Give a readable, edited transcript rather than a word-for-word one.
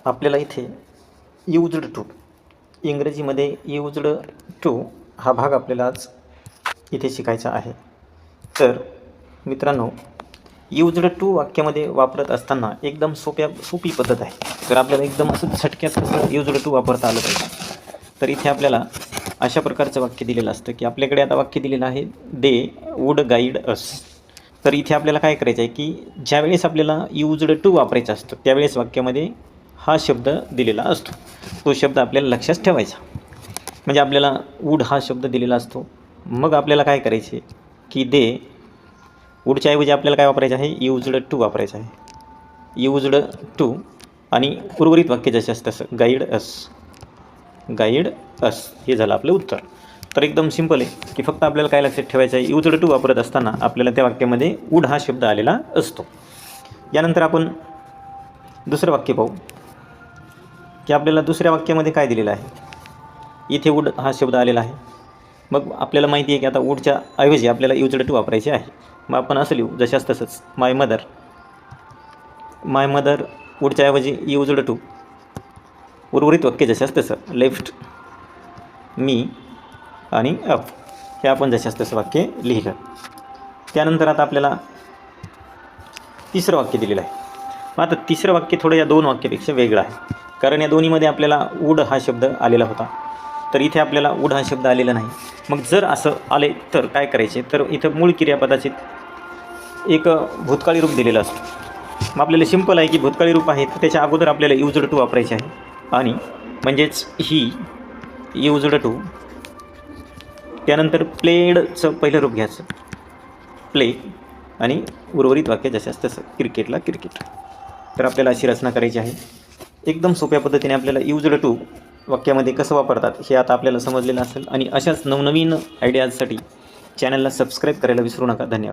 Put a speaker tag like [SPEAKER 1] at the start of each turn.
[SPEAKER 1] आपल्याला इथे used to, इंग्रजीमध्ये यूज्ड टू हा भाग आपल्याला आज इथे शिकायचा आहे. तर मित्रांनो, यूज्ड टू वाक्यामध्ये वापरत असताना एकदम सोपी पद्धत आहे. तर आपल्याला एकदम असं झटक्यात कसं यूज्ड टू वापरता आलं पाहिजे. तर इथे आपल्याला अशा प्रकारचं वाक्य दिलेलं असतं की आपल्याकडे आता वाक्य दिलेलं आहे, दे वूड गाईड अस. तर इथे आपल्याला काय करायचं आहे की ज्यावेळेस आपल्याला यूज्ड टू वापरायचं असतं त्यावेळेस वाक्यामध्ये हा शब्द दिलेला असतो. तो शब्द आपल्याला लक्षात ठेवायचा. म्हणजे आपल्याला वूड हा शब्द दिलेला असतो. मग आपल्याला काय करायचे की दे वूडच्या ऐवजी आपल्याला काय वापरायचं आहे, यूज्ड टू वापरायचं आहे. यूज्ड टू आणि उर्वरित वाक्य जसे असतं तसं गाईड अस, गाईड अस हे झालं आपलं उत्तर. तर एकदम सिंपल आहे की फक्त आपल्याला काय लक्षात ठेवायचं आहे, यूज्ड टू वापरत असताना आपल्याला त्या वाक्यामध्ये वूड हा शब्द आलेला असतो. यानंतर आपण दुसरं वाक्य पाहू की आपल्याला दुसऱ्या वाक्यामध्ये काय दिलेलं आहे. इथे वूड हा शब्द आलेला आहे. मग आपल्याला माहिती आहे की आता वूडच्या ऐवजी आपल्याला यूज्ड टू वापरायचे आहे. मग आपण असं लिहू जशाच तसंच, माय मदर वूडच्या ऐवजी यूज्ड टू, उर्वरित वाक्य जशाच तसं, लेफ्ट मी आणि अप हे आपण जशाच तसं वाक्य लिहिलं. त्यानंतर आता आपल्याला तिसरं वाक्य दिलेलं आहे. मग आता तिसरं वाक्य थोडं या दोन वाक्यापेक्षा वेगळं आहे, कारण या दोन्हीमध्ये आपल्याला वूड हा शब्द आलेला होता. तर इथे आपल्याला वूड हा शब्द आलेला नाही. मग जर असं आले तर काय करायचे, तर इथं मूळ क्रियापदाचे एक भूतकाळी रूप दिलेलं असतं. मग आपल्याला सिंपल आहे की भूतकाळी रूप आहे तर त्याच्या अगोदर आपल्याला यूज्ड टू वापरायचे आहे. आणि म्हणजेच ही यूज्ड टू, त्यानंतर प्लेडचं पहिलं रूप घ्यायचं, प्ले, आणि उर्वरित वाक्य जशाच तसं, क्रिकेटला क्रिकेट. तर आपल्याला अशी रचना करायची आहे. एकदम सोप्या पद्धतीने आपल्याला यूज्ड टू वाक्यामध्ये कसं वापरतात हे आता आपल्याला समजलेलं असेल. आणि अशाच नवनवीन आयडियाजसाठी चॅनलला सबस्क्राईब करायला विसरू नका. धन्यवाद.